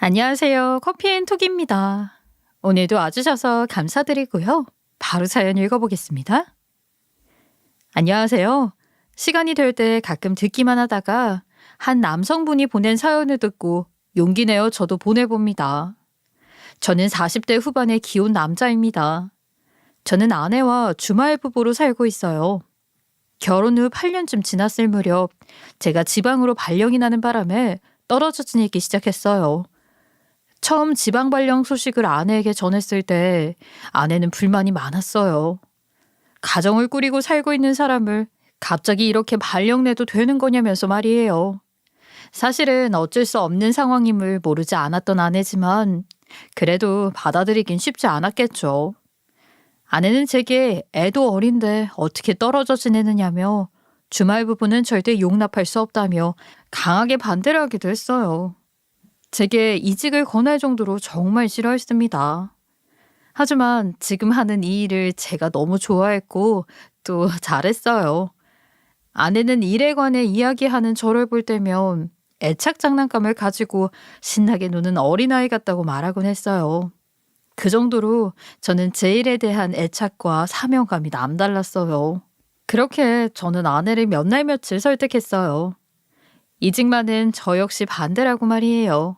안녕하세요. 커피앤톡입니다. 오늘도 와주셔서 감사드리고요. 바로 사연 읽어보겠습니다. 안녕하세요. 시간이 될 때 가끔 듣기만 하다가 한 남성분이 보낸 사연을 듣고 용기 내어 저도 보내봅니다. 저는 40대 후반의 귀여운 남자입니다. 저는 아내와 주말 부부로 살고 있어요. 결혼 후 8년쯤 지났을 무렵 제가 지방으로 발령이 나는 바람에 떨어져 지내기 시작했어요. 처음 지방 발령 소식을 아내에게 전했을 때 아내는 불만이 많았어요. 가정을 꾸리고 살고 있는 사람을 갑자기 이렇게 발령내도 되는 거냐면서 말이에요. 사실은 어쩔 수 없는 상황임을 모르지 않았던 아내지만 그래도 받아들이긴 쉽지 않았겠죠. 아내는 제게 애도 어린데 어떻게 떨어져 지내느냐며 주말 부부는 절대 용납할 수 없다며 강하게 반대를 하기도 했어요. 제게 이직을 권할 정도로 정말 싫어했습니다. 하지만 지금 하는 이 일을 제가 너무 좋아했고 또 잘했어요. 아내는 일에 관해 이야기하는 저를 볼 때면 애착 장난감을 가지고 신나게 노는 어린아이 같다고 말하곤 했어요. 그 정도로 저는 제 일에 대한 애착과 사명감이 남달랐어요. 그렇게 저는 아내를 몇 날 며칠 설득했어요. 이직만은 저 역시 반대라고 말이에요.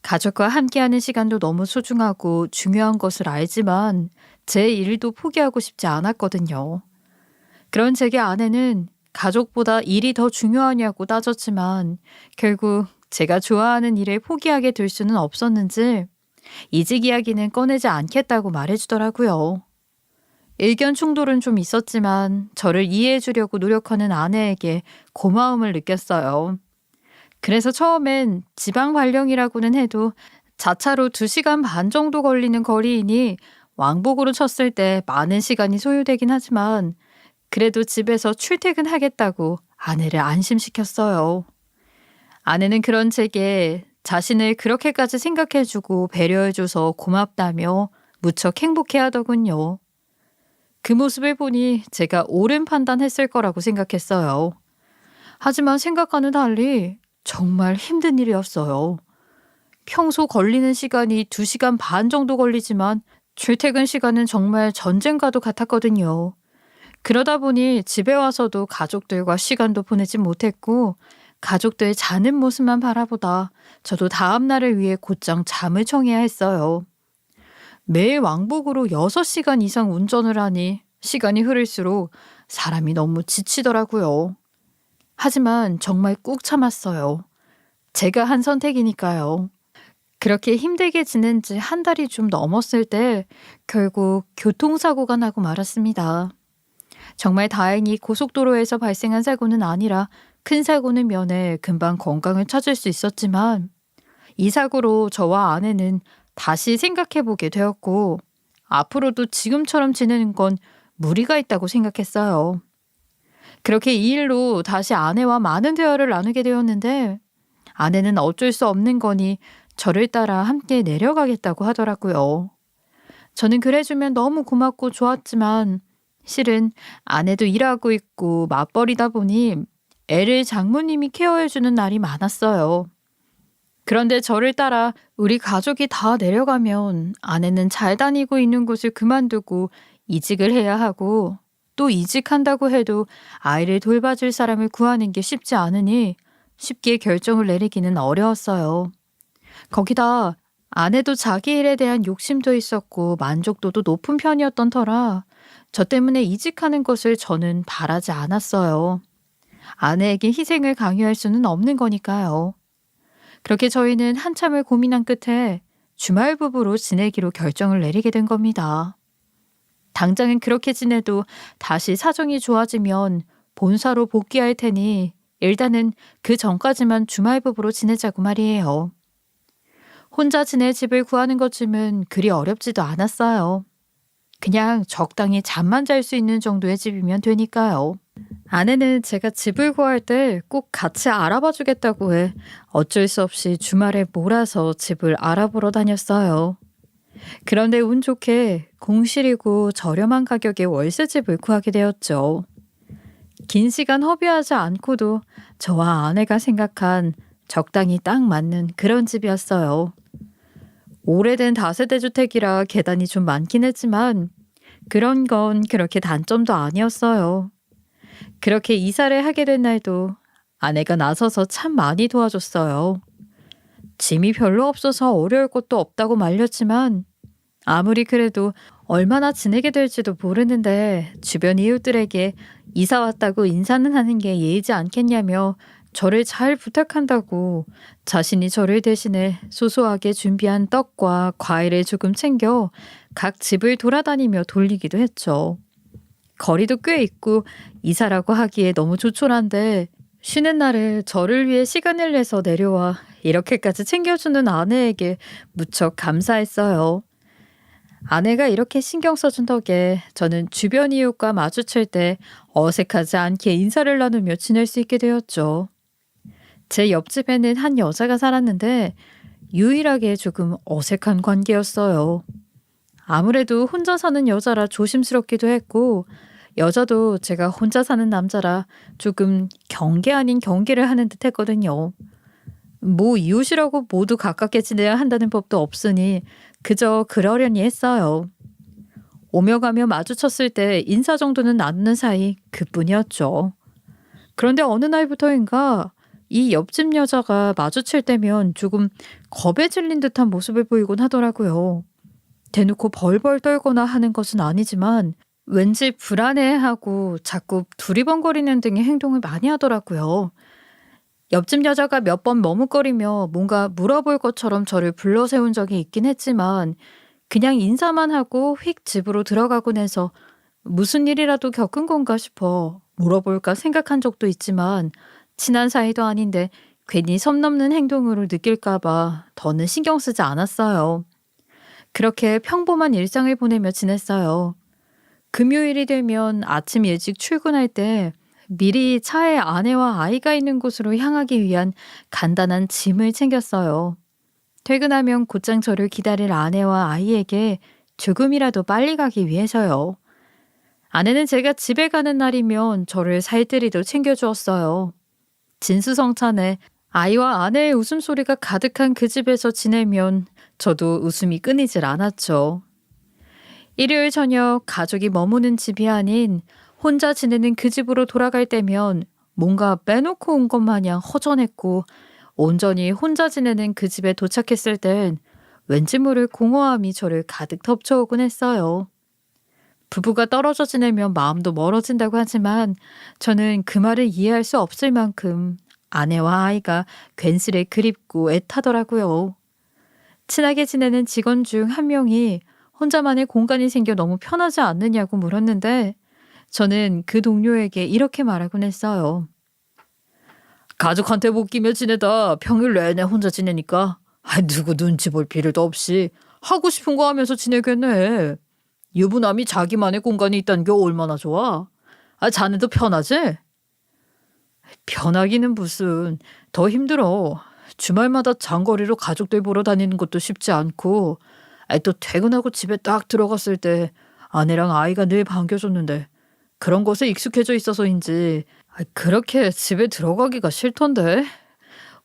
가족과 함께하는 시간도 너무 소중하고 중요한 것을 알지만 제 일도 포기하고 싶지 않았거든요. 그런 제게 아내는 가족보다 일이 더 중요하냐고 따졌지만 결국 제가 좋아하는 일을 포기하게 될 수는 없었는지 이직 이야기는 꺼내지 않겠다고 말해주더라고요. 의견 충돌은 좀 있었지만 저를 이해해 주려고 노력하는 아내에게 고마움을 느꼈어요. 그래서 처음엔 지방 발령이라고는 해도 자차로 2시간 반 정도 걸리는 거리이니 왕복으로 쳤을 때 많은 시간이 소요되긴 하지만 그래도 집에서 출퇴근하겠다고 아내를 안심시켰어요. 아내는 그런 제게 자신을 그렇게까지 생각해주고 배려해줘서 고맙다며 무척 행복해하더군요. 그 모습을 보니 제가 옳은 판단했을 거라고 생각했어요. 하지만 생각과는 달리 정말 힘든 일이었어요. 평소 걸리는 시간이 2시간 반 정도 걸리지만 출퇴근 시간은 정말 전쟁과도 같았거든요. 그러다 보니 집에 와서도 가족들과 시간도 보내지 못했고 가족들 자는 모습만 바라보다 저도 다음 날을 위해 곧장 잠을 청해야 했어요. 매일 왕복으로 6시간 이상 운전을 하니 시간이 흐를수록 사람이 너무 지치더라고요. 하지만 정말 꾹 참았어요. 제가 한 선택이니까요. 그렇게 힘들게 지낸 지 한 달이 좀 넘었을 때 결국 교통사고가 나고 말았습니다. 정말 다행히 고속도로에서 발생한 사고는 아니라 큰 사고는 면해 금방 건강을 찾을 수 있었지만 이 사고로 저와 아내는 다시 생각해보게 되었고 앞으로도 지금처럼 지내는 건 무리가 있다고 생각했어요. 그렇게 이 일로 다시 아내와 많은 대화를 나누게 되었는데 아내는 어쩔 수 없는 거니 저를 따라 함께 내려가겠다고 하더라고요. 저는 그래주면 너무 고맙고 좋았지만 실은 아내도 일하고 있고 맞벌이다 보니 애를 장모님이 케어해주는 날이 많았어요. 그런데 저를 따라 우리 가족이 다 내려가면 아내는 잘 다니고 있는 곳을 그만두고 이직을 해야 하고 또 이직한다고 해도 아이를 돌봐줄 사람을 구하는 게 쉽지 않으니 쉽게 결정을 내리기는 어려웠어요. 거기다 아내도 자기 일에 대한 욕심도 있었고 만족도도 높은 편이었던 터라 저 때문에 이직하는 것을 저는 바라지 않았어요. 아내에게 희생을 강요할 수는 없는 거니까요. 그렇게 저희는 한참을 고민한 끝에 주말 부부로 지내기로 결정을 내리게 된 겁니다. 당장은 그렇게 지내도 다시 사정이 좋아지면 본사로 복귀할 테니 일단은 그 전까지만 주말 부부로 지내자고 말이에요. 혼자 지낼 집을 구하는 것쯤은 그리 어렵지도 않았어요. 그냥 적당히 잠만 잘 수 있는 정도의 집이면 되니까요. 아내는 제가 집을 구할 때 꼭 같이 알아봐 주겠다고 해 어쩔 수 없이 주말에 몰아서 집을 알아보러 다녔어요. 그런데 운 좋게 공실이고 저렴한 가격의 월세집을 구하게 되었죠. 긴 시간 허비하지 않고도 저와 아내가 생각한 적당히 딱 맞는 그런 집이었어요. 오래된 다세대 주택이라 계단이 좀 많긴 했지만 그런 건 그렇게 단점도 아니었어요. 그렇게 이사를 하게 된 날도 아내가 나서서 참 많이 도와줬어요. 짐이 별로 없어서 어려울 것도 없다고 말렸지만 아무리 그래도 얼마나 지내게 될지도 모르는데 주변 이웃들에게 이사 왔다고 인사는 하는 게 예의지 않겠냐며 저를 잘 부탁한다고 자신이 저를 대신해 소소하게 준비한 떡과 과일을 조금 챙겨 각 집을 돌아다니며 돌리기도 했죠. 거리도 꽤 있고 이사라고 하기에 너무 조촐한데 쉬는 날에 저를 위해 시간을 내서 내려와 이렇게까지 챙겨주는 아내에게 무척 감사했어요. 아내가 이렇게 신경 써준 덕에 저는 주변 이웃과 마주칠 때 어색하지 않게 인사를 나누며 지낼 수 있게 되었죠. 제 옆집에는 한 여자가 살았는데 유일하게 조금 어색한 관계였어요. 아무래도 혼자 사는 여자라 조심스럽기도 했고 여자도 제가 혼자 사는 남자라 조금 경계 아닌 경계를 하는 듯 했거든요. 뭐 이웃이라고 모두 가깝게 지내야 한다는 법도 없으니 그저 그러려니 했어요. 오며 가며 마주쳤을 때 인사 정도는 나누는 사이 그뿐이었죠. 그런데 어느 날부터인가 이 옆집 여자가 마주칠 때면 조금 겁에 질린 듯한 모습을 보이곤 하더라고요. 대놓고 벌벌 떨거나 하는 것은 아니지만 왠지 불안해하고 자꾸 두리번거리는 등의 행동을 많이 하더라고요. 옆집 여자가 몇 번 머뭇거리며 뭔가 물어볼 것처럼 저를 불러세운 적이 있긴 했지만 그냥 인사만 하고 휙 집으로 들어가곤 해서 무슨 일이라도 겪은 건가 싶어 물어볼까 생각한 적도 있지만 친한 사이도 아닌데 괜히 선 넘는 행동으로 느낄까 봐 더는 신경 쓰지 않았어요. 그렇게 평범한 일상을 보내며 지냈어요. 금요일이 되면 아침 일찍 출근할 때 미리 차에 아내와 아이가 있는 곳으로 향하기 위한 간단한 짐을 챙겼어요. 퇴근하면 곧장 저를 기다릴 아내와 아이에게 조금이라도 빨리 가기 위해서요. 아내는 제가 집에 가는 날이면 저를 살뜰히도 챙겨주었어요. 진수성찬에 아이와 아내의 웃음소리가 가득한 그 집에서 지내면 저도 웃음이 끊이질 않았죠. 일요일 저녁 가족이 머무는 집이 아닌 혼자 지내는 그 집으로 돌아갈 때면 뭔가 빼놓고 온 것 마냥 허전했고 온전히 혼자 지내는 그 집에 도착했을 땐 왠지 모를 공허함이 저를 가득 덮쳐오곤 했어요. 부부가 떨어져 지내면 마음도 멀어진다고 하지만 저는 그 말을 이해할 수 없을 만큼 아내와 아이가 괜스레 그립고 애타더라고요. 친하게 지내는 직원 중 한 명이 혼자만의 공간이 생겨 너무 편하지 않느냐고 물었는데 저는 그 동료에게 이렇게 말하곤 했어요. 가족한테 못 끼며 지내다 평일 내내 혼자 지내니까 누구 눈치 볼 필요도 없이 하고 싶은 거 하면서 지내겠네. 유부남이 자기만의 공간이 있다는 게 얼마나 좋아. 자네도 편하지? 편하기는 무슨 더 힘들어. 주말마다 장거리로 가족들 보러 다니는 것도 쉽지 않고 또 퇴근하고 집에 딱 들어갔을 때 아내랑 아이가 늘 반겨줬는데 그런 것에 익숙해져 있어서인지 그렇게 집에 들어가기가 싫던데.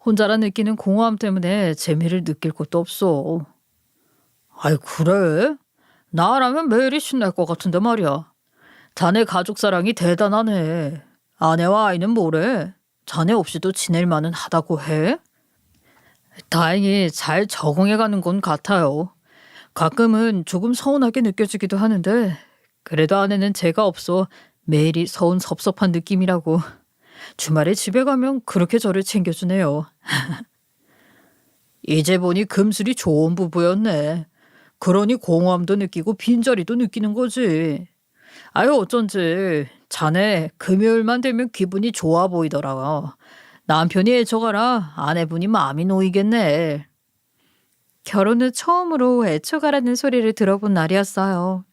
혼자라 느끼는 공허함 때문에 재미를 느낄 것도 없어. 그래? 나라면 매일이 신날 것 같은데 말이야. 자네 가족 사랑이 대단하네. 아내와 아이는 뭐래? 자네 없이도 지낼 만은 하다고 해? 다행히 잘 적응해가는 건 같아요. 가끔은 조금 서운하게 느껴지기도 하는데 그래도 아내는 제가 없어 매일이 섭섭한 느낌이라고. 주말에 집에 가면 그렇게 저를 챙겨주네요. 이제 보니 금슬이 좋은 부부였네. 그러니 공허함도 느끼고 빈자리도 느끼는 거지. 어쩐지 자네 금요일만 되면 기분이 좋아 보이더라. 남편이 애처가라 아내분이 마음이 놓이겠네. 결혼 후 처음으로 애처가라는 소리를 들어본 날이었어요.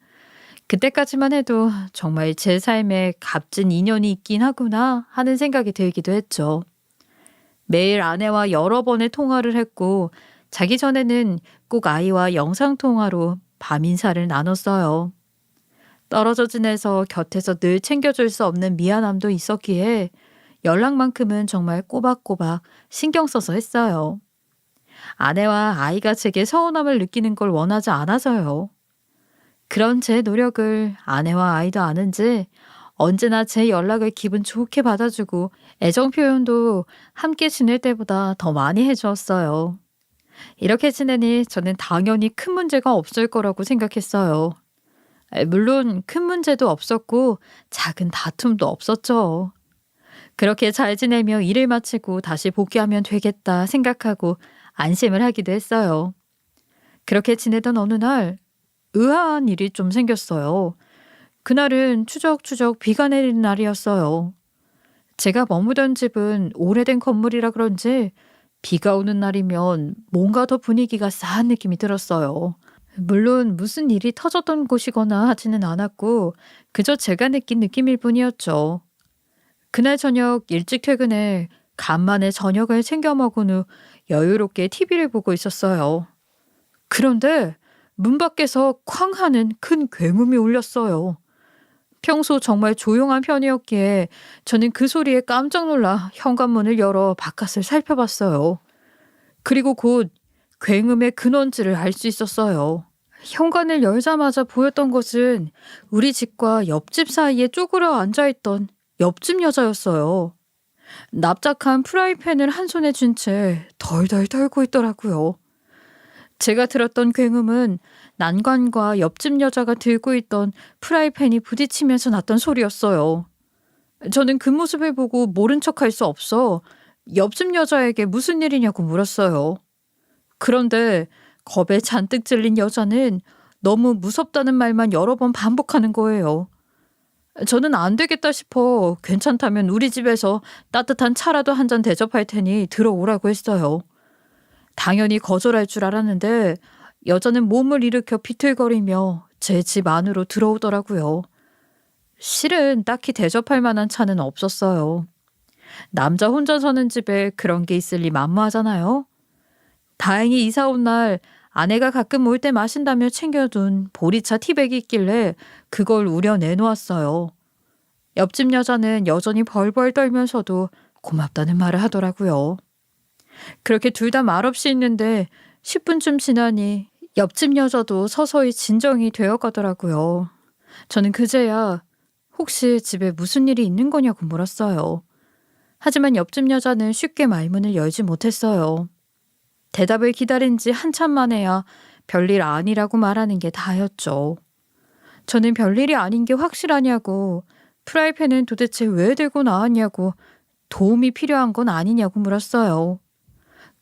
그때까지만 해도 정말 제 삶에 값진 인연이 있긴 하구나 하는 생각이 들기도 했죠. 매일 아내와 여러 번의 통화를 했고 자기 전에는 꼭 아이와 영상통화로 밤 인사를 나눴어요. 떨어져 지내서 곁에서 늘 챙겨줄 수 없는 미안함도 있었기에 연락만큼은 정말 꼬박꼬박 신경 써서 했어요. 아내와 아이가 제게 서운함을 느끼는 걸 원하지 않아서요. 그런 제 노력을 아내와 아이도 아는지 언제나 제 연락을 기분 좋게 받아주고 애정 표현도 함께 지낼 때보다 더 많이 해주었어요. 이렇게 지내니 저는 당연히 큰 문제가 없을 거라고 생각했어요. 물론 큰 문제도 없었고 작은 다툼도 없었죠. 그렇게 잘 지내며 일을 마치고 다시 복귀하면 되겠다 생각하고 안심을 하기도 했어요. 그렇게 지내던 어느 날 의아한 일이 좀 생겼어요. 그날은 추적추적 비가 내리는 날이었어요. 제가 머무던 집은 오래된 건물이라 그런지 비가 오는 날이면 뭔가 더 분위기가 싸한 느낌이 들었어요. 물론 무슨 일이 터졌던 곳이거나 하지는 않았고 그저 제가 느낀 느낌일 뿐이었죠. 그날 저녁 일찍 퇴근해 간만에 저녁을 챙겨 먹은 후 여유롭게 TV를 보고 있었어요. 그런데 문 밖에서 쾅 하는 큰 굉음이 울렸어요. 평소 정말 조용한 편이었기에 저는 그 소리에 깜짝 놀라 현관문을 열어 바깥을 살펴봤어요. 그리고 곧 굉음의 근원지를 알 수 있었어요. 현관을 열자마자 보였던 것은 우리 집과 옆집 사이에 쪼그려 앉아있던 옆집 여자였어요. 납작한 프라이팬을 한 손에 쥔 채 덜덜 떨고 있더라고요. 제가 들었던 굉음은 난관과 옆집 여자가 들고 있던 프라이팬이 부딪히면서 났던 소리였어요. 저는 그 모습을 보고 모른 척할 수 없어 옆집 여자에게 무슨 일이냐고 물었어요. 그런데 겁에 잔뜩 질린 여자는 너무 무섭다는 말만 여러 번 반복하는 거예요. 저는 안 되겠다 싶어 괜찮다면 우리 집에서 따뜻한 차라도 한 잔 대접할 테니 들어오라고 했어요. 당연히 거절할 줄 알았는데 여자는 몸을 일으켜 비틀거리며 제 집 안으로 들어오더라고요. 실은 딱히 대접할 만한 차는 없었어요. 남자 혼자 사는 집에 그런 게 있을 리 만무하잖아요. 다행히 이사 온 날 아내가 가끔 올 때 마신다며 챙겨둔 보리차 티백이 있길래 그걸 우려 내놓았어요. 옆집 여자는 여전히 벌벌 떨면서도 고맙다는 말을 하더라고요. 그렇게 둘 다 말없이 있는데 10분쯤 지나니 옆집 여자도 서서히 진정이 되어 가더라고요. 저는 그제야 혹시 집에 무슨 일이 있는 거냐고 물었어요. 하지만 옆집 여자는 쉽게 말문을 열지 못했어요. 대답을 기다린 지 한참 만에야 별일 아니라고 말하는 게 다였죠. 저는 별일이 아닌 게 확실하냐고, 프라이팬은 도대체 왜 들고 나왔냐고, 도움이 필요한 건 아니냐고 물었어요.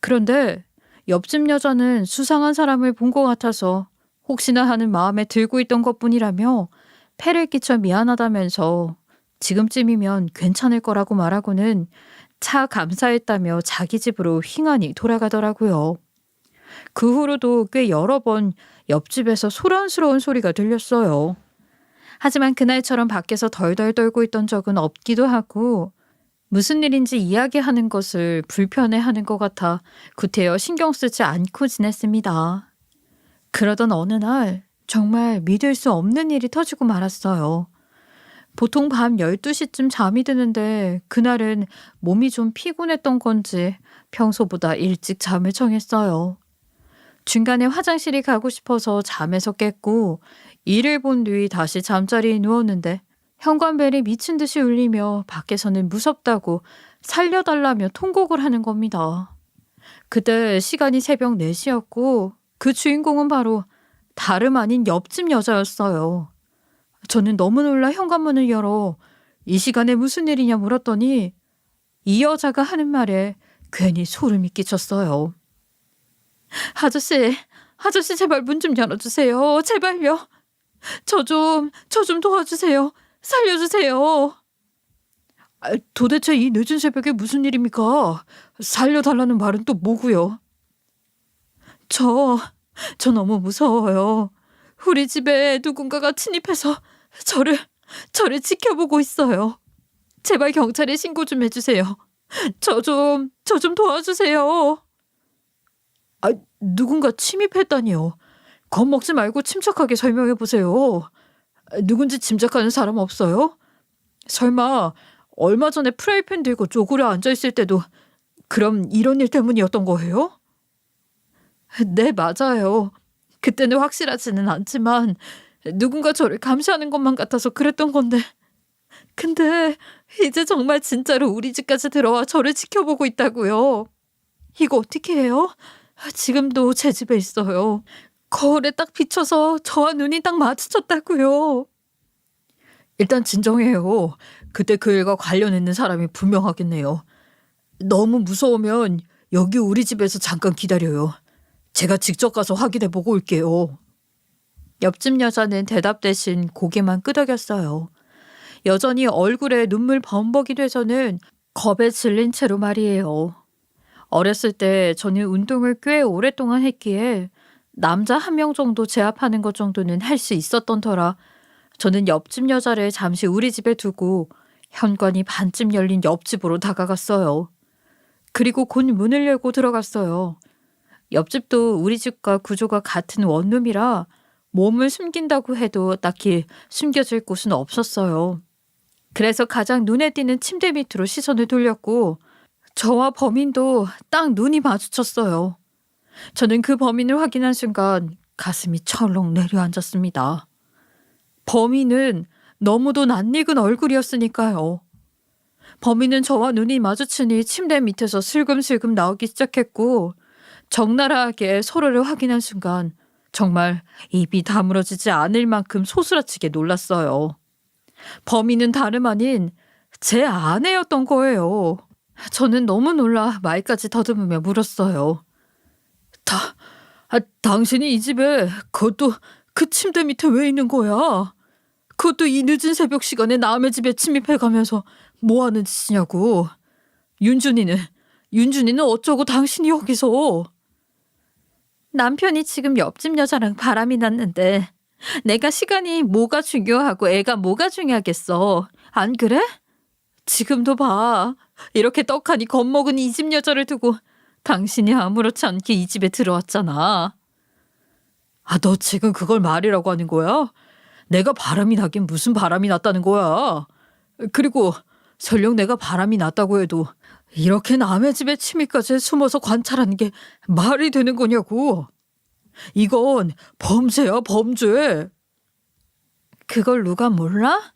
그런데 옆집 여자는 수상한 사람을 본 것 같아서 혹시나 하는 마음에 들고 있던 것뿐이라며 폐를 끼쳐 미안하다면서 지금쯤이면 괜찮을 거라고 말하고는 차 감사했다며 자기 집으로 휘하니 돌아가더라고요. 그 후로도 꽤 여러 번 옆집에서 소란스러운 소리가 들렸어요. 하지만 그날처럼 밖에서 덜덜 떨고 있던 적은 없기도 하고 무슨 일인지 이야기하는 것을 불편해하는 것 같아 구태여 신경 쓰지 않고 지냈습니다. 그러던 어느 날 정말 믿을 수 없는 일이 터지고 말았어요. 보통 밤 12시쯤 잠이 드는데 그날은 몸이 좀 피곤했던 건지 평소보다 일찍 잠을 청했어요. 중간에 화장실이 가고 싶어서 잠에서 깼고 일을 본 뒤 다시 잠자리에 누웠는데 현관벨이 미친 듯이 울리며 밖에서는 무섭다고 살려달라며 통곡을 하는 겁니다. 그때 시간이 새벽 4시였고 그 주인공은 바로 다름 아닌 옆집 여자였어요. 저는 너무 놀라 현관문을 열어 이 시간에 무슨 일이냐 물었더니 이 여자가 하는 말에 괜히 소름이 끼쳤어요. 아저씨 제발 문 좀 열어주세요. 제발요. 저 좀 도와주세요. 살려주세요. 도대체 이 늦은 새벽에 무슨 일입니까? 살려달라는 말은 또 뭐고요? 저 너무 무서워요. 우리 집에 누군가가 침입해서 저를 지켜보고 있어요. 제발 경찰에 신고 좀 해주세요. 저 좀 도와주세요. 누군가 침입했다니요. 겁먹지 말고 침착하게 설명해 보세요. 누군지 짐작하는 사람 없어요? 설마 얼마 전에 프라이팬 들고 쪼그려 앉아있을 때도 그럼 이런 일 때문이었던 거예요? 네, 맞아요. 그때는 확실하지는 않지만 누군가 저를 감시하는 것만 같아서 그랬던 건데. 근데 이제 정말 진짜로 우리 집까지 들어와 저를 지켜보고 있다고요. 이거 어떻게 해요? 지금도 제 집에 있어요. 거울에 딱 비춰서 저와 눈이 딱 마주쳤다고요. 일단 진정해요. 그때 그 일과 관련 있는 사람이 분명하겠네요. 너무 무서우면 여기 우리 집에서 잠깐 기다려요. 제가 직접 가서 확인해 보고 올게요. 옆집 여자는 대답 대신 고개만 끄덕였어요. 여전히 얼굴에 눈물 범벅이 돼서는 겁에 질린 채로 말이에요. 어렸을 때 저는 운동을 꽤 오랫동안 했기에 남자 한 명 정도 제압하는 것 정도는 할 수 있었던 터라 저는 옆집 여자를 잠시 우리 집에 두고 현관이 반쯤 열린 옆집으로 다가갔어요. 그리고 곧 문을 열고 들어갔어요. 옆집도 우리 집과 구조가 같은 원룸이라 몸을 숨긴다고 해도 딱히 숨겨질 곳은 없었어요. 그래서 가장 눈에 띄는 침대 밑으로 시선을 돌렸고 저와 범인도 딱 눈이 마주쳤어요. 저는 그 범인을 확인한 순간 가슴이 철렁 내려앉았습니다. 범인은 너무도 낯익은 얼굴이었으니까요. 범인은 저와 눈이 마주치니 침대 밑에서 슬금슬금 나오기 시작했고 적나라하게 서로를 확인한 순간 정말 입이 다물어지지 않을 만큼 소스라치게 놀랐어요. 범인은 다름 아닌 제 아내였던 거예요. 저는 너무 놀라 말까지 더듬으며 물었어요. 당신이 이 집에 그것도 그 침대 밑에 왜 있는 거야? 그것도 이 늦은 새벽 시간에 남의 집에 침입해가면서 뭐 하는 짓이냐고. 윤준이는 어쩌고 당신이 여기서. 남편이 지금 옆집 여자랑 바람이 났는데 내가 시간이 뭐가 중요하고 애가 뭐가 중요하겠어. 안 그래? 지금도 봐. 이렇게 떡하니 겁먹은 이 집 여자를 두고 당신이 아무렇지 않게 이 집에 들어왔잖아. 너 지금 그걸 말이라고 하는 거야? 내가 바람이 나긴 무슨 바람이 났다는 거야. 그리고 설령 내가 바람이 났다고 해도 이렇게 남의 집에 침입까지 숨어서 관찰하는 게 말이 되는 거냐고. 이건 범죄야, 범죄. 그걸 누가 몰라?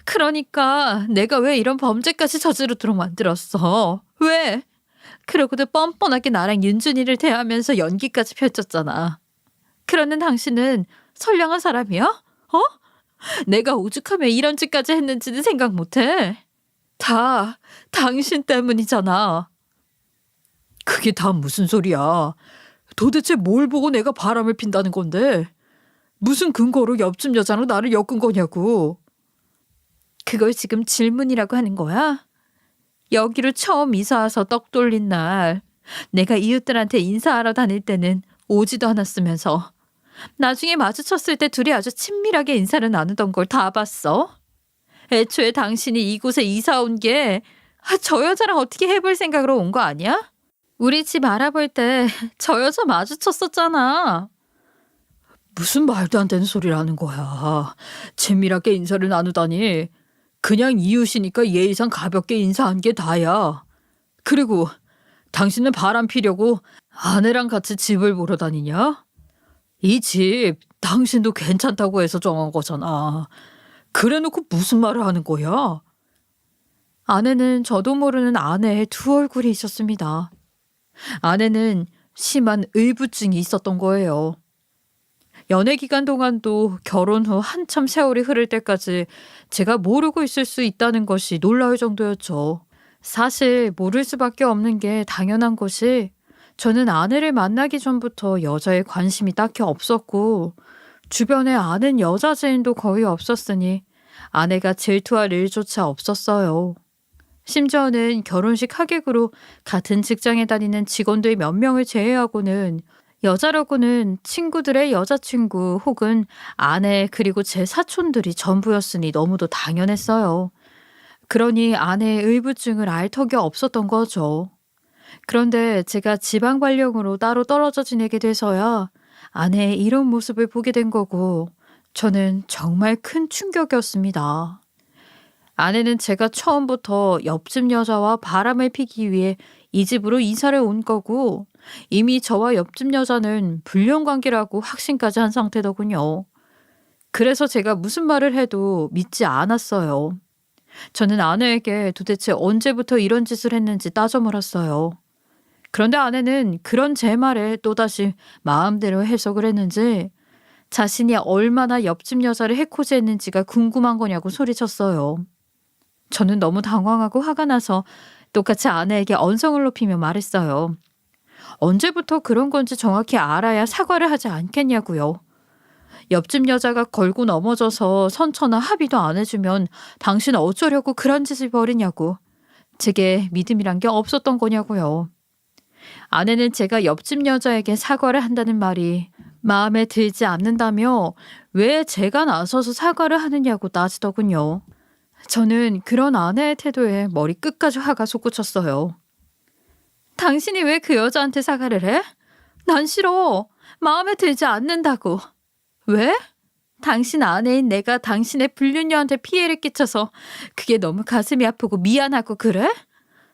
그러니까 내가 왜 이런 범죄까지 저지르도록 만들었어. 왜? 그러고도 뻔뻔하게 나랑 윤준이를 대하면서 연기까지 펼쳤잖아. 그러는 당신은 선량한 사람이야? 어? 내가 오죽하면 이런 짓까지 했는지는 생각 못해. 다 당신 때문이잖아. 그게 다 무슨 소리야. 도대체 뭘 보고 내가 바람을 핀다는 건데. 무슨 근거로 옆집 여자랑 나를 엮은 거냐고. 그걸 지금 질문이라고 하는 거야? 여기로 처음 이사 와서 떡 돌린 날 내가 이웃들한테 인사하러 다닐 때는 오지도 않았으면서 나중에 마주쳤을 때 둘이 아주 친밀하게 인사를 나누던 걸 다 봤어. 애초에 당신이 이곳에 이사 온 게 저 여자랑 어떻게 해볼 생각으로 온 거 아니야? 우리 집 알아볼 때 저 여자 마주쳤었잖아. 무슨 말도 안 되는 소리를 하는 거야. 친밀하게 인사를 나누다니. 그냥 이웃이니까 예의상 가볍게 인사한 게 다야. 그리고 당신은 바람 피려고 아내랑 같이 집을 보러 다니냐? 이 집 당신도 괜찮다고 해서 정한 거잖아. 그래놓고 무슨 말을 하는 거야? 아내는 저도 모르는 아내의 두 얼굴이 있었습니다. 아내는 심한 의부증이 있었던 거예요. 연애 기간 동안도 결혼 후 한참 세월이 흐를 때까지 제가 모르고 있을 수 있다는 것이 놀라울 정도였죠. 사실 모를 수밖에 없는 게 당연한 것이 저는 아내를 만나기 전부터 여자에 관심이 딱히 없었고 주변에 아는 여자 지인도 거의 없었으니 아내가 질투할 일조차 없었어요. 심지어는 결혼식 하객으로 같은 직장에 다니는 직원들 몇 명을 제외하고는 여자라고는 친구들의 여자친구 혹은 아내 그리고 제 사촌들이 전부였으니 너무도 당연했어요. 그러니 아내의 의부증을 알 턱이 없었던 거죠. 그런데 제가 지방 발령으로 따로 떨어져 지내게 돼서야 아내의 이런 모습을 보게 된 거고 저는 정말 큰 충격이었습니다. 아내는 제가 처음부터 옆집 여자와 바람을 피기 위해 이 집으로 이사를 온 거고 이미 저와 옆집 여자는 불륜 관계라고 확신까지 한 상태더군요. 그래서 제가 무슨 말을 해도 믿지 않았어요. 저는 아내에게 도대체 언제부터 이런 짓을 했는지 따져 물었어요. 그런데 아내는 그런 제 말에 또다시 마음대로 해석을 했는지 자신이 얼마나 옆집 여자를 해코지했는지가 궁금한 거냐고 소리쳤어요. 저는 너무 당황하고 화가 나서 똑같이 아내에게 언성을 높이며 말했어요. 언제부터 그런 건지 정확히 알아야 사과를 하지 않겠냐고요. 옆집 여자가 걸고 넘어져서 선처나 합의도 안 해주면 당신 어쩌려고 그런 짓을 벌이냐고. 제게 믿음이란 게 없었던 거냐고요. 아내는 제가 옆집 여자에게 사과를 한다는 말이 마음에 들지 않는다며 왜 제가 나서서 사과를 하느냐고 따지더군요. 저는 그런 아내의 태도에 머리 끝까지 화가 솟구쳤어요. 당신이 왜 그 여자한테 사과를 해? 난 싫어. 마음에 들지 않는다고. 왜? 당신 아내인 내가 당신의 불륜녀한테 피해를 끼쳐서 그게 너무 가슴이 아프고 미안하고 그래?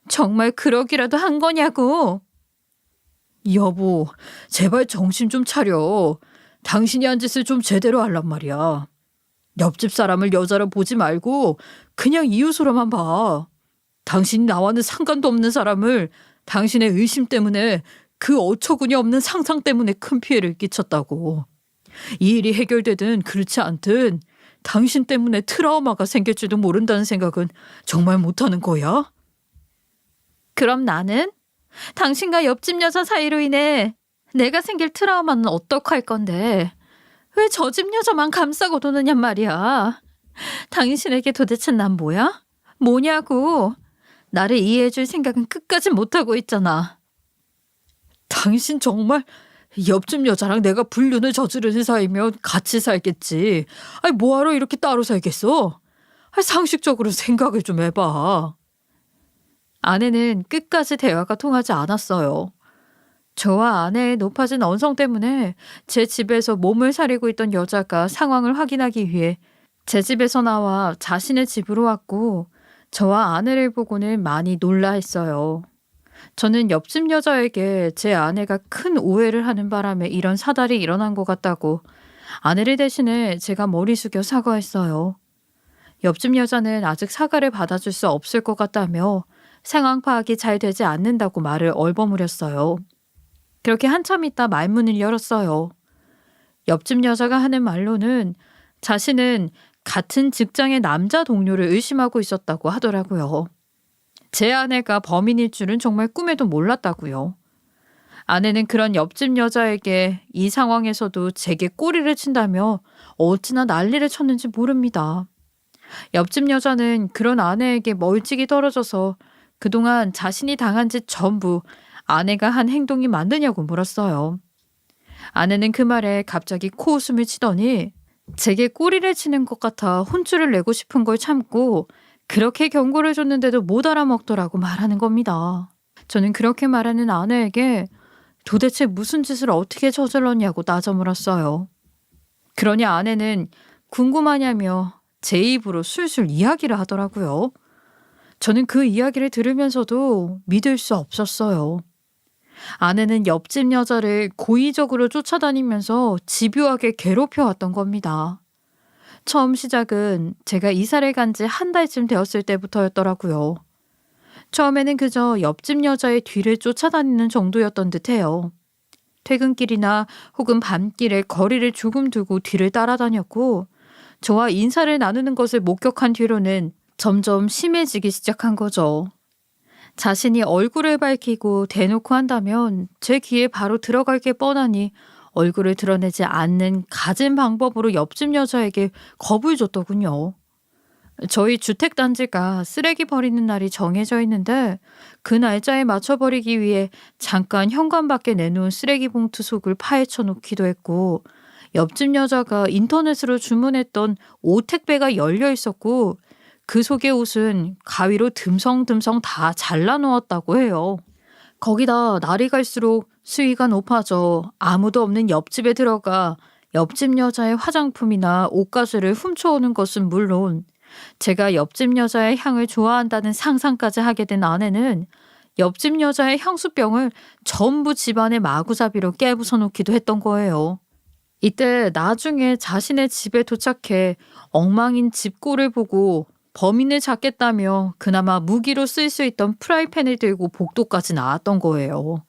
정말 그러기라도 한 거냐고. 여보, 제발 정신 좀 차려. 당신이 한 짓을 좀 제대로 하란 말이야. 옆집 사람을 여자로 보지 말고 그냥 이웃으로만 봐. 당신이 나와는 상관도 없는 사람을 당신의 의심 때문에 그 어처구니 없는 상상 때문에 큰 피해를 끼쳤다고. 이 일이 해결되든 그렇지 않든 당신 때문에 트라우마가 생길지도 모른다는 생각은 정말 못하는 거야? 그럼 나는? 당신과 옆집 여자 사이로 인해 내가 생길 트라우마는 어떡할 건데 왜 저 집 여자만 감싸고 도느냔 말이야. 당신에게 도대체 난 뭐야? 뭐냐고. 나를 이해해줄 생각은 끝까지 못하고 있잖아. 당신 정말 옆집 여자랑 내가 불륜을 저지르는 사이면 같이 살겠지. 아니 뭐하러 이렇게 따로 살겠어? 아니, 상식적으로 생각을 좀 해봐. 아내는 끝까지 대화가 통하지 않았어요. 저와 아내의 높아진 언성 때문에 제 집에서 몸을 사리고 있던 여자가 상황을 확인하기 위해 제 집에서 나와 자신의 집으로 왔고 저와 아내를 보고는 많이 놀라했어요. 저는 옆집 여자에게 제 아내가 큰 오해를 하는 바람에 이런 사달이 일어난 것 같다고 아내를 대신해 제가 머리 숙여 사과했어요. 옆집 여자는 아직 사과를 받아줄 수 없을 것 같다며 상황 파악이 잘 되지 않는다고 말을 얼버무렸어요. 그렇게 한참 있다 말문을 열었어요. 옆집 여자가 하는 말로는 자신은 같은 직장의 남자 동료를 의심하고 있었다고 하더라고요. 제 아내가 범인일 줄은 정말 꿈에도 몰랐다고요. 아내는 그런 옆집 여자에게 이 상황에서도 제게 꼬리를 친다며 어찌나 난리를 쳤는지 모릅니다. 옆집 여자는 그런 아내에게 멀찍이 떨어져서 그동안 자신이 당한 짓 전부 아내가 한 행동이 맞느냐고 물었어요. 아내는 그 말에 갑자기 코웃음을 치더니 제게 꼬리를 치는 것 같아 혼쭐을 내고 싶은 걸 참고 그렇게 경고를 줬는데도 못 알아먹더라고 말하는 겁니다. 저는 그렇게 말하는 아내에게 도대체 무슨 짓을 어떻게 저질렀냐고 따져 물었어요. 그러니 아내는 궁금하냐며 제 입으로 술술 이야기를 하더라고요. 저는 그 이야기를 들으면서도 믿을 수 없었어요. 아내는 옆집 여자를 고의적으로 쫓아다니면서 집요하게 괴롭혀왔던 겁니다. 처음 시작은 제가 이사를 간 지 한 달쯤 되었을 때부터였더라고요. 처음에는 그저 옆집 여자의 뒤를 쫓아다니는 정도였던 듯해요. 퇴근길이나 혹은 밤길에 거리를 조금 두고 뒤를 따라다녔고 저와 인사를 나누는 것을 목격한 뒤로는 점점 심해지기 시작한 거죠. 자신이 얼굴을 밝히고 대놓고 한다면 제 귀에 바로 들어갈 게 뻔하니 얼굴을 드러내지 않는 갖은 방법으로 옆집 여자에게 겁을 줬더군요. 저희 주택단지가 쓰레기 버리는 날이 정해져 있는데 그 날짜에 맞춰버리기 위해 잠깐 현관 밖에 내놓은 쓰레기 봉투 속을 파헤쳐 놓기도 했고 옆집 여자가 인터넷으로 주문했던 옷 택배가 열려 있었고 그 속의 옷은 가위로 듬성듬성 다 잘라놓았다고 해요. 거기다 날이 갈수록 수위가 높아져 아무도 없는 옆집에 들어가 옆집 여자의 화장품이나 옷가지를 훔쳐오는 것은 물론 제가 옆집 여자의 향을 좋아한다는 상상까지 하게 된 아내는 옆집 여자의 향수병을 전부 집안의 마구잡이로 깨부숴 놓기도 했던 거예요. 이때 나중에 자신의 집에 도착해 엉망인 집골을 보고 범인을 잡겠다며 그나마 무기로 쓸 수 있던 프라이팬을 들고 복도까지 나왔던 거예요.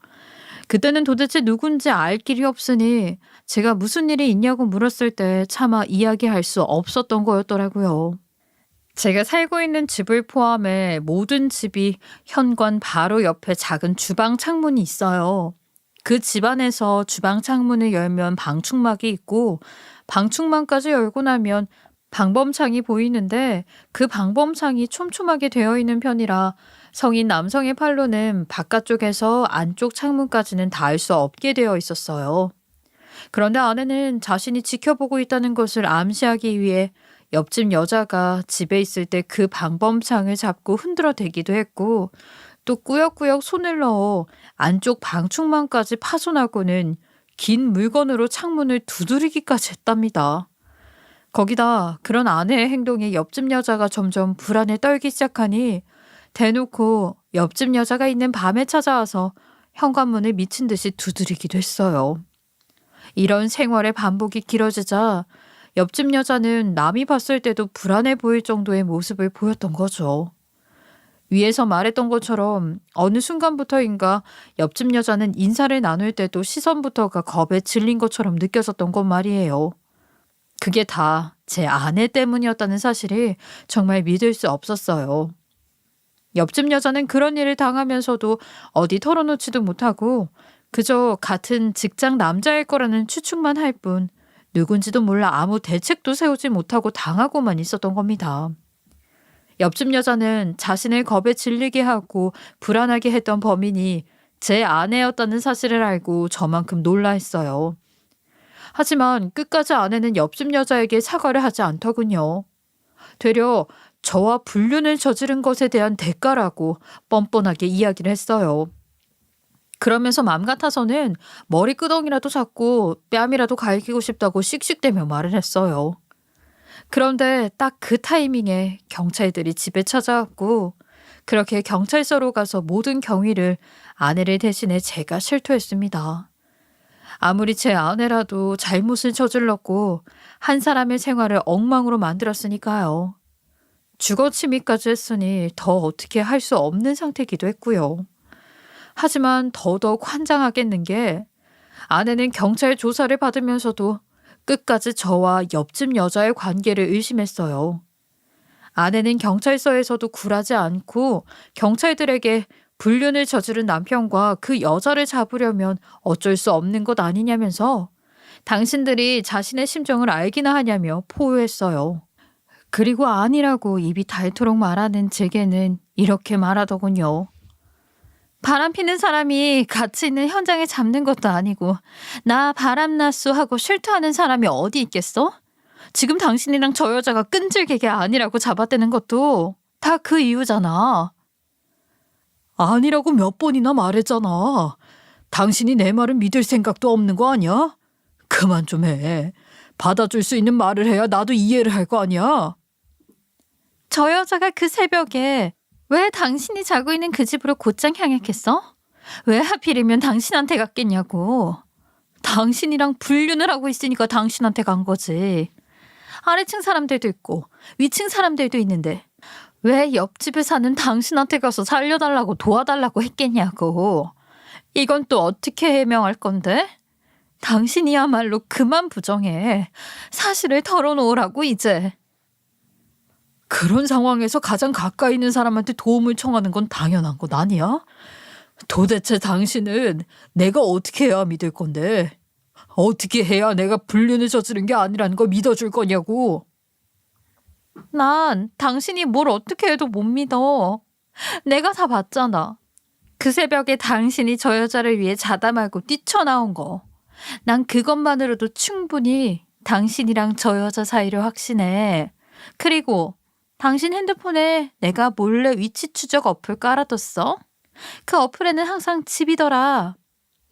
그때는 도대체 누군지 알 길이 없으니 제가 무슨 일이 있냐고 물었을 때 차마 이야기할 수 없었던 거였더라고요. 제가 살고 있는 집을 포함해 모든 집이 현관 바로 옆에 작은 주방 창문이 있어요. 그 집 안에서 주방 창문을 열면 방충망이 있고 방충망까지 열고 나면 방범창이 보이는데 그 방범창이 촘촘하게 되어 있는 편이라 성인 남성의 팔로는 바깥쪽에서 안쪽 창문까지는 닿을 수 없게 되어 있었어요. 그런데 아내는 자신이 지켜보고 있다는 것을 암시하기 위해 옆집 여자가 집에 있을 때 그 방범창을 잡고 흔들어 대기도 했고 또 꾸역꾸역 손을 넣어 안쪽 방충망까지 파손하고는 긴 물건으로 창문을 두드리기까지 했답니다. 거기다 그런 아내의 행동에 옆집 여자가 점점 불안에 떨기 시작하니 대놓고 옆집 여자가 있는 밤에 찾아와서 현관문을 미친 듯이 두드리기도 했어요. 이런 생활의 반복이 길어지자 옆집 여자는 남이 봤을 때도 불안해 보일 정도의 모습을 보였던 거죠. 위에서 말했던 것처럼 어느 순간부터인가 옆집 여자는 인사를 나눌 때도 시선부터가 겁에 질린 것처럼 느껴졌던 것 말이에요. 그게 다 제 아내 때문이었다는 사실이 정말 믿을 수 없었어요. 옆집 여자는 그런 일을 당하면서도 어디 털어놓지도 못하고 그저 같은 직장 남자일 거라는 추측만 할 뿐 누군지도 몰라 아무 대책도 세우지 못하고 당하고만 있었던 겁니다. 옆집 여자는 자신을 겁에 질리게 하고 불안하게 했던 범인이 제 아내였다는 사실을 알고 저만큼 놀라했어요. 하지만 끝까지 아내는 옆집 여자에게 사과를 하지 않더군요. 되려 저와 불륜을 저지른 것에 대한 대가라고 뻔뻔하게 이야기를 했어요. 그러면서 맘 같아서는 머리끄덩이라도 잡고 뺨이라도 갈기고 싶다고 씩씩대며 말을 했어요. 그런데 딱 그 타이밍에 경찰들이 집에 찾아왔고 그렇게 경찰서로 가서 모든 경위를 아내를 대신해 제가 실토했습니다. 아무리 제 아내라도 잘못을 저질렀고 한 사람의 생활을 엉망으로 만들었으니까요. 주거침입까지 했으니 더 어떻게 할 수 없는 상태이기도 했고요. 하지만 더더욱 환장하겠는 게 아내는 경찰 조사를 받으면서도 끝까지 저와 옆집 여자의 관계를 의심했어요. 아내는 경찰서에서도 굴하지 않고 경찰들에게 불륜을 저지른 남편과 그 여자를 잡으려면 어쩔 수 없는 것 아니냐면서 당신들이 자신의 심정을 알기나 하냐며 포효했어요. 그리고 아니라고 입이 닳도록 말하는 제게는 이렇게 말하더군요. 바람 피는 사람이 같이 있는 현장에 잡는 것도 아니고 나 바람났수 하고 실토하는 사람이 어디 있겠어? 지금 당신이랑 저 여자가 끈질기게 아니라고 잡아대는 것도 다 그 이유잖아. 아니라고 몇 번이나 말했잖아. 당신이 내 말을 믿을 생각도 없는 거 아니야? 그만 좀 해. 받아줄 수 있는 말을 해야 나도 이해를 할 거 아니야? 저 여자가 그 새벽에 왜 당신이 자고 있는 그 집으로 곧장 향했겠어? 왜 하필이면 당신한테 갔겠냐고. 당신이랑 불륜을 하고 있으니까 당신한테 간 거지. 아래층 사람들도 있고 위층 사람들도 있는데 왜 옆집에 사는 당신한테 가서 살려달라고 도와달라고 했겠냐고. 이건 또 어떻게 해명할 건데? 당신이야말로 그만 부정해. 사실을 털어놓으라고 이제. 그런 상황에서 가장 가까이 있는 사람한테 도움을 청하는 건 당연한 것 아니야? 도대체 당신은 내가 어떻게 해야 믿을 건데? 어떻게 해야 내가 불륜을 저지른 게 아니라는 걸 믿어줄 거냐고. 난 당신이 뭘 어떻게 해도 못 믿어. 내가 다 봤잖아. 그 새벽에 당신이 저 여자를 위해 자다 말고 뛰쳐나온 거. 난 그것만으로도 충분히 당신이랑 저 여자 사이를 확신해. 그리고 당신 핸드폰에 내가 몰래 위치 추적 어플 깔아뒀어. 그 어플에는 항상 집이더라.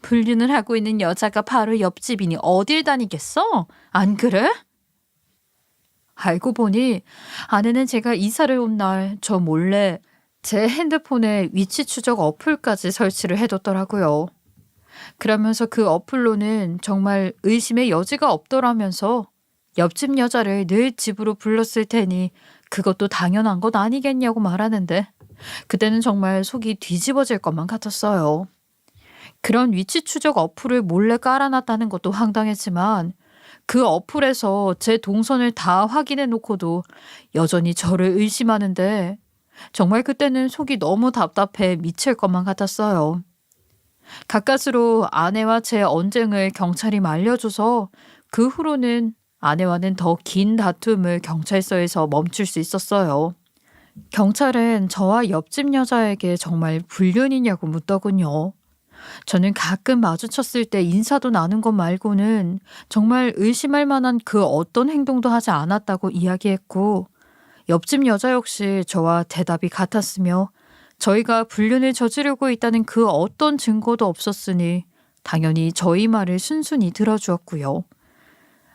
불륜을 하고 있는 여자가 바로 옆집이니 어딜 다니겠어? 안 그래? 알고 보니 아내는 제가 이사를 온 날 저 몰래 제 핸드폰에 위치 추적 어플까지 설치를 해뒀더라고요. 그러면서 그 어플로는 정말 의심의 여지가 없더라면서 옆집 여자를 늘 집으로 불렀을 테니 그것도 당연한 것 아니겠냐고 말하는데 그때는 정말 속이 뒤집어질 것만 같았어요. 그런 위치 추적 어플을 몰래 깔아놨다는 것도 황당했지만 그 어플에서 제 동선을 다 확인해 놓고도 여전히 저를 의심하는데 정말 그때는 속이 너무 답답해 미칠 것만 같았어요. 가까스로 아내와 제 언쟁을 경찰이 말려줘서 그 후로는 아내와는 더 긴 다툼을 경찰서에서 멈출 수 있었어요. 경찰은 저와 옆집 여자에게 정말 불륜이냐고 묻더군요. 저는 가끔 마주쳤을 때 인사도 나눈 것 말고는 정말 의심할 만한 그 어떤 행동도 하지 않았다고 이야기했고, 옆집 여자 역시 저와 대답이 같았으며 저희가 불륜을 저지르고 있다는 그 어떤 증거도 없었으니 당연히 저희 말을 순순히 들어주었고요.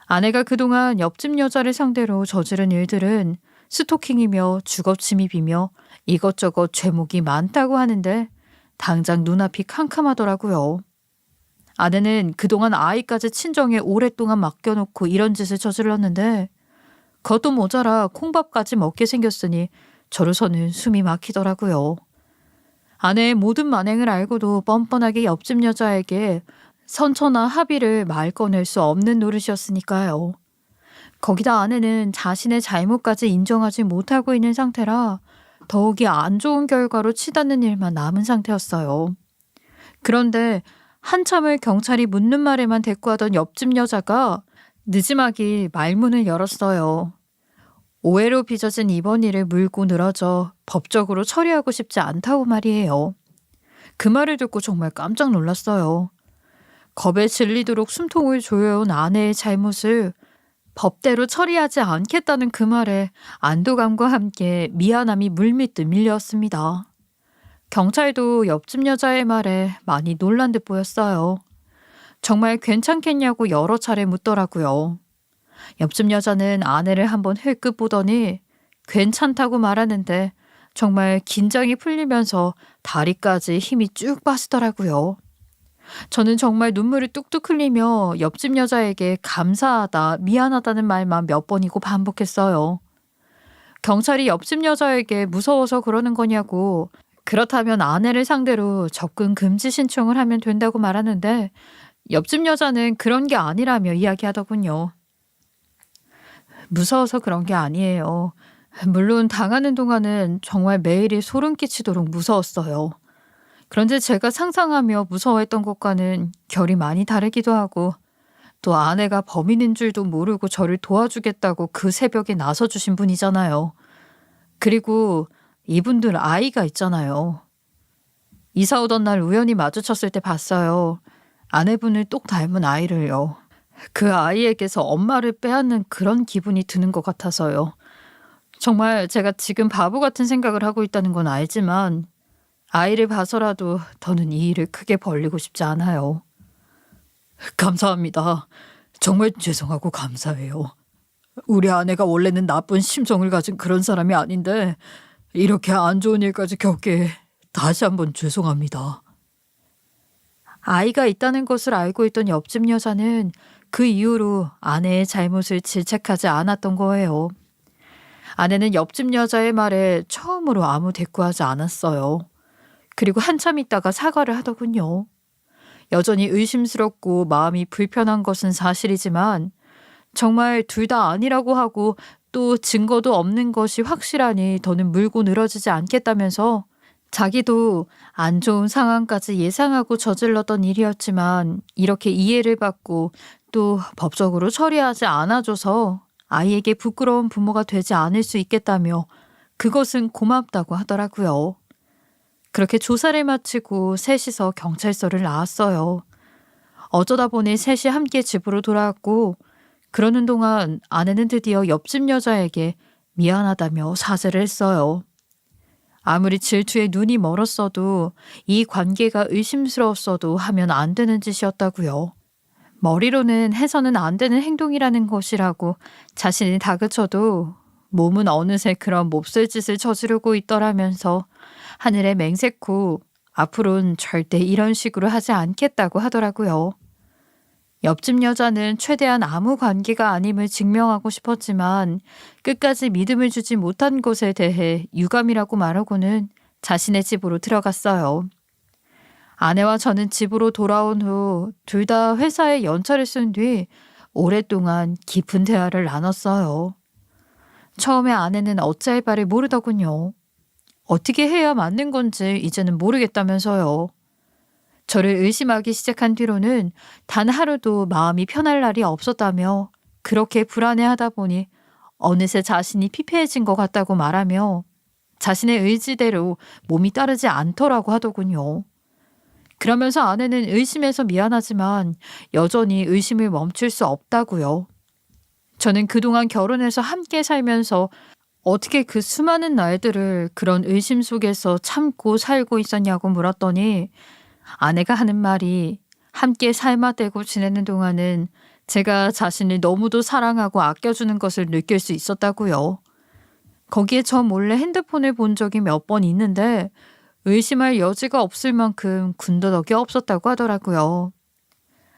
아내가 그동안 옆집 여자를 상대로 저지른 일들은 스토킹이며 주거침입이며 이것저것 죄목이 많다고 하는데 당장 눈앞이 캄캄하더라고요. 아내는 그동안 아이까지 친정에 오랫동안 맡겨놓고 이런 짓을 저질렀는데 그것도 모자라 콩밥까지 먹게 생겼으니 저로서는 숨이 막히더라고요. 아내의 모든 만행을 알고도 뻔뻔하게 옆집 여자에게 선처나 합의를 말 꺼낼 수 없는 노릇이었으니까요. 거기다 아내는 자신의 잘못까지 인정하지 못하고 있는 상태라 더욱이 안 좋은 결과로 치닫는 일만 남은 상태였어요. 그런데 한참을 경찰이 묻는 말에만 대꾸하던 옆집 여자가 느지막이 말문을 열었어요. 오해로 빚어진 이번 일을 물고 늘어져 법적으로 처리하고 싶지 않다고 말이에요. 그 말을 듣고 정말 깜짝 놀랐어요. 겁에 질리도록 숨통을 조여온 아내의 잘못을 법대로 처리하지 않겠다는 그 말에 안도감과 함께 미안함이 물밀듯 밀려왔습니다. 경찰도 옆집 여자의 말에 많이 놀란 듯 보였어요. 정말 괜찮겠냐고 여러 차례 묻더라고요. 옆집 여자는 아내를 한번 흘끗 보더니 괜찮다고 말하는데 정말 긴장이 풀리면서 다리까지 힘이 쭉 빠지더라고요. 저는 정말 눈물을 뚝뚝 흘리며 옆집 여자에게 감사하다, 미안하다는 말만 몇 번이고 반복했어요. 경찰이 옆집 여자에게 무서워서 그러는 거냐고, 그렇다면 아내를 상대로 접근 금지 신청을 하면 된다고 말하는데 옆집 여자는 그런 게 아니라며 이야기하더군요. 무서워서 그런 게 아니에요. 물론 당하는 동안은 정말 매일이 소름 끼치도록 무서웠어요. 그런데 제가 상상하며 무서워했던 것과는 결이 많이 다르기도 하고 또 아내가 범인인 줄도 모르고 저를 도와주겠다고 그 새벽에 나서주신 분이잖아요. 그리고 이분들 아이가 있잖아요. 이사 오던 날 우연히 마주쳤을 때 봤어요. 아내분을 똑 닮은 아이를요. 그 아이에게서 엄마를 빼앗는 그런 기분이 드는 것 같아서요. 정말 제가 지금 바보 같은 생각을 하고 있다는 건 알지만 아이를 봐서라도 더는 이 일을 크게 벌리고 싶지 않아요. 감사합니다. 정말 죄송하고 감사해요. 우리 아내가 원래는 나쁜 심정을 가진 그런 사람이 아닌데 이렇게 안 좋은 일까지 겪게 다시 한번 죄송합니다. 아이가 있다는 것을 알고 있던 옆집 여자는 그 이후로 아내의 잘못을 질책하지 않았던 거예요. 아내는 옆집 여자의 말에 처음으로 아무 대꾸하지 않았어요. 그리고 한참 있다가 사과를 하더군요. 여전히 의심스럽고 마음이 불편한 것은 사실이지만 정말 둘 다 아니라고 하고 또 증거도 없는 것이 확실하니 더는 물고 늘어지지 않겠다면서 자기도 안 좋은 상황까지 예상하고 저질렀던 일이었지만 이렇게 이해를 받고 또 법적으로 처리하지 않아줘서 아이에게 부끄러운 부모가 되지 않을 수 있겠다며 그것은 고맙다고 하더라고요. 그렇게 조사를 마치고 셋이서 경찰서를 나왔어요. 어쩌다 보니 셋이 함께 집으로 돌아왔고 그러는 동안 아내는 드디어 옆집 여자에게 미안하다며 사죄를 했어요. 아무리 질투에 눈이 멀었어도 이 관계가 의심스러웠어도 하면 안 되는 짓이었다고요. 머리로는 해서는 안 되는 행동이라는 것이라고 자신이 다그쳐도 몸은 어느새 그런 몹쓸 짓을 저지르고 있더라면서 하늘에 맹세코 앞으로는 절대 이런 식으로 하지 않겠다고 하더라고요. 옆집 여자는 최대한 아무 관계가 아님을 증명하고 싶었지만 끝까지 믿음을 주지 못한 것에 대해 유감이라고 말하고는 자신의 집으로 들어갔어요. 아내와 저는 집으로 돌아온 후 둘 다 회사에 연차를 쓴 뒤 오랫동안 깊은 대화를 나눴어요. 처음에 아내는 어찌할 바를 모르더군요. 어떻게 해야 맞는 건지 이제는 모르겠다면서요. 저를 의심하기 시작한 뒤로는 단 하루도 마음이 편할 날이 없었다며 그렇게 불안해하다 보니 어느새 자신이 피폐해진 것 같다고 말하며 자신의 의지대로 몸이 따르지 않더라고 하더군요. 그러면서 아내는 의심해서 미안하지만 여전히 의심을 멈출 수 없다고요. 저는 그동안 결혼해서 함께 살면서 어떻게 그 수많은 날들을 그런 의심 속에서 참고 살고 있었냐고 물었더니 아내가 하는 말이 함께 삶아대고 지내는 동안은 제가 자신을 너무도 사랑하고 아껴주는 것을 느낄 수 있었다고요. 거기에 저 몰래 핸드폰을 본 적이 몇 번 있는데 의심할 여지가 없을 만큼 군더더기 없었다고 하더라고요.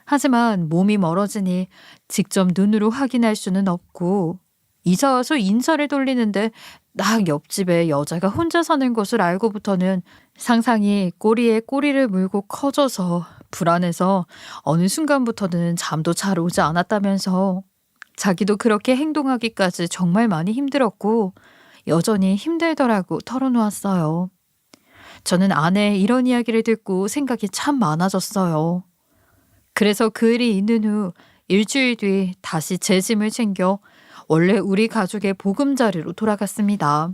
하지만 몸이 멀어지니 직접 눈으로 확인할 수는 없고 이사 와서 인사를 돌리는데 딱 옆집에 여자가 혼자 사는 것을 알고부터는 상상이 꼬리에 꼬리를 물고 커져서 불안해서 어느 순간부터는 잠도 잘 오지 않았다면서 자기도 그렇게 행동하기까지 정말 많이 힘들었고 여전히 힘들더라고 털어놓았어요. 저는 아내의 이런 이야기를 듣고 생각이 참 많아졌어요. 그래서 그 일이 있는 후 일주일 뒤 다시 제 짐을 챙겨 원래 우리 가족의 보금자리로 돌아갔습니다.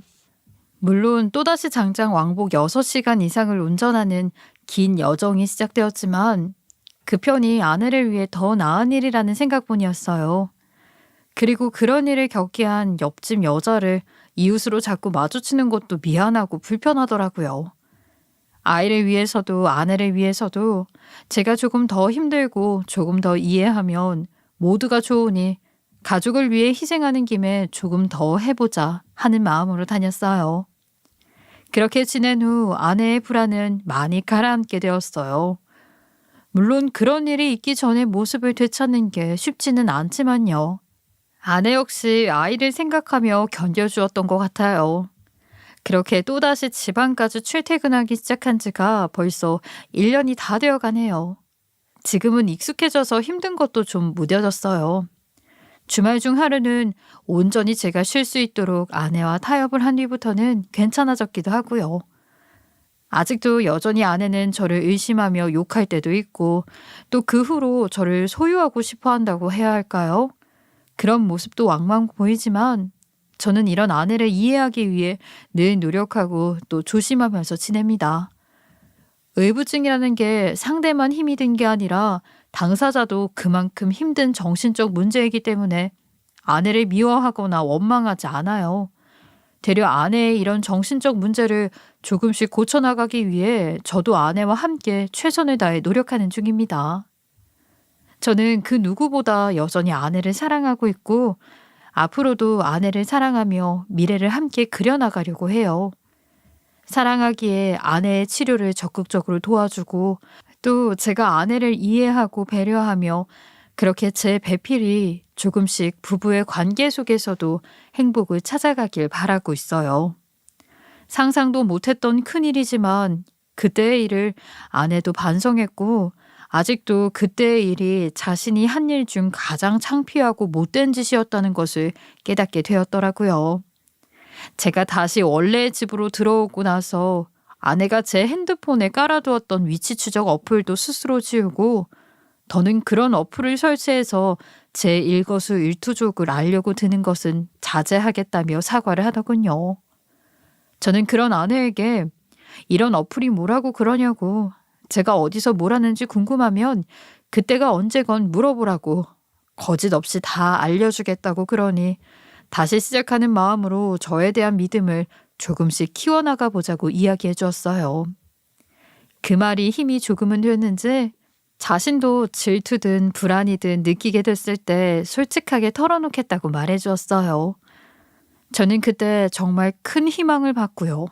물론 또다시 장장 왕복 6시간 이상을 운전하는 긴 여정이 시작되었지만 그 편이 아내를 위해 더 나은 일이라는 생각뿐이었어요. 그리고 그런 일을 겪게 한 옆집 여자를 이웃으로 자꾸 마주치는 것도 미안하고 불편하더라고요. 아이를 위해서도 아내를 위해서도 제가 조금 더 힘들고 조금 더 이해하면 모두가 좋으니 가족을 위해 희생하는 김에 조금 더 해보자 하는 마음으로 다녔어요. 그렇게 지낸 후 아내의 불안은 많이 가라앉게 되었어요. 물론 그런 일이 있기 전에 모습을 되찾는 게 쉽지는 않지만요. 아내 역시 아이를 생각하며 견뎌주었던 것 같아요. 그렇게 또다시 지방까지 출퇴근하기 시작한 지가 벌써 1년이 다 되어가네요. 지금은 익숙해져서 힘든 것도 좀 무뎌졌어요. 주말 중 하루는 온전히 제가 쉴 수 있도록 아내와 타협을 한 뒤부터는 괜찮아졌기도 하고요. 아직도 여전히 아내는 저를 의심하며 욕할 때도 있고 또 그 후로 저를 소유하고 싶어 한다고 해야 할까요? 그런 모습도 왕왕 보이지만 저는 이런 아내를 이해하기 위해 늘 노력하고 또 조심하면서 지냅니다. 의부증이라는 게 상대만 힘이 든 게 아니라 당사자도 그만큼 힘든 정신적 문제이기 때문에 아내를 미워하거나 원망하지 않아요. 되려 아내의 이런 정신적 문제를 조금씩 고쳐나가기 위해 저도 아내와 함께 최선을 다해 노력하는 중입니다. 저는 그 누구보다 여전히 아내를 사랑하고 있고 앞으로도 아내를 사랑하며 미래를 함께 그려나가려고 해요. 사랑하기에 아내의 치료를 적극적으로 도와주고 또 제가 아내를 이해하고 배려하며 그렇게 제 배필이 조금씩 부부의 관계 속에서도 행복을 찾아가길 바라고 있어요. 상상도 못했던 큰일이지만 그때의 일을 아내도 반성했고 아직도 그때의 일이 자신이 한 일 중 가장 창피하고 못된 짓이었다는 것을 깨닫게 되었더라고요. 제가 다시 원래의 집으로 들어오고 나서 아내가 제 핸드폰에 깔아두었던 위치 추적 어플도 스스로 지우고 더는 그런 어플을 설치해서 제 일거수일투족을 알려고 드는 것은 자제하겠다며 사과를 하더군요. 저는 그런 아내에게 이런 어플이 뭐라고 그러냐고 제가 어디서 뭘 하는지 궁금하면 그때가 언제건 물어보라고 거짓 없이 다 알려주겠다고 그러니 다시 시작하는 마음으로 저에 대한 믿음을 조금씩 키워나가 보자고 이야기해 주었어요. 그 말이 힘이 조금은 됐는지 자신도 질투든 불안이든 느끼게 됐을 때 솔직하게 털어놓겠다고 말해주었어요. 저는 그때 정말 큰 희망을 받고요.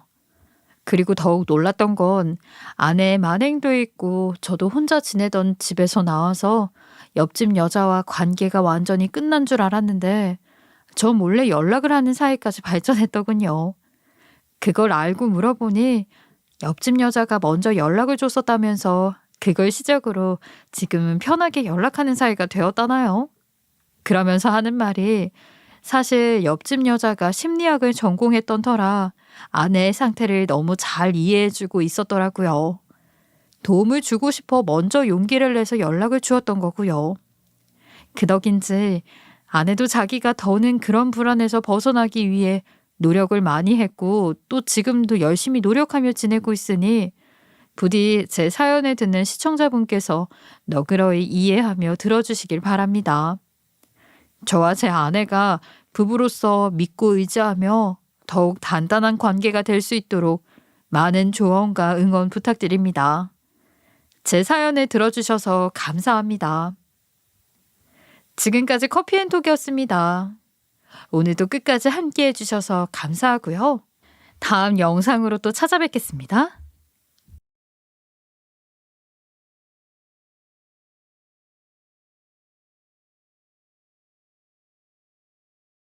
그리고 더욱 놀랐던 건 아내의 만행도 있고 저도 혼자 지내던 집에서 나와서 옆집 여자와 관계가 완전히 끝난 줄 알았는데 저 몰래 연락을 하는 사이까지 발전했더군요. 그걸 알고 물어보니 옆집 여자가 먼저 연락을 줬었다면서 그걸 시작으로 지금은 편하게 연락하는 사이가 되었다나요? 그러면서 하는 말이 사실 옆집 여자가 심리학을 전공했던 터라 아내의 상태를 너무 잘 이해해주고 있었더라고요. 도움을 주고 싶어 먼저 용기를 내서 연락을 주었던 거고요. 그 덕인지 아내도 자기가 더는 그런 불안에서 벗어나기 위해 노력을 많이 했고 또 지금도 열심히 노력하며 지내고 있으니 부디 제 사연을 듣는 시청자분께서 너그러이 이해하며 들어주시길 바랍니다. 저와 제 아내가 부부로서 믿고 의지하며 더욱 단단한 관계가 될 수 있도록 많은 조언과 응원 부탁드립니다. 제 사연을 들어주셔서 감사합니다. 지금까지 커피앤톡이었습니다. 오늘도 끝까지 함께 해주셔서 감사하고요. 다음 영상으로 또 찾아뵙겠습니다.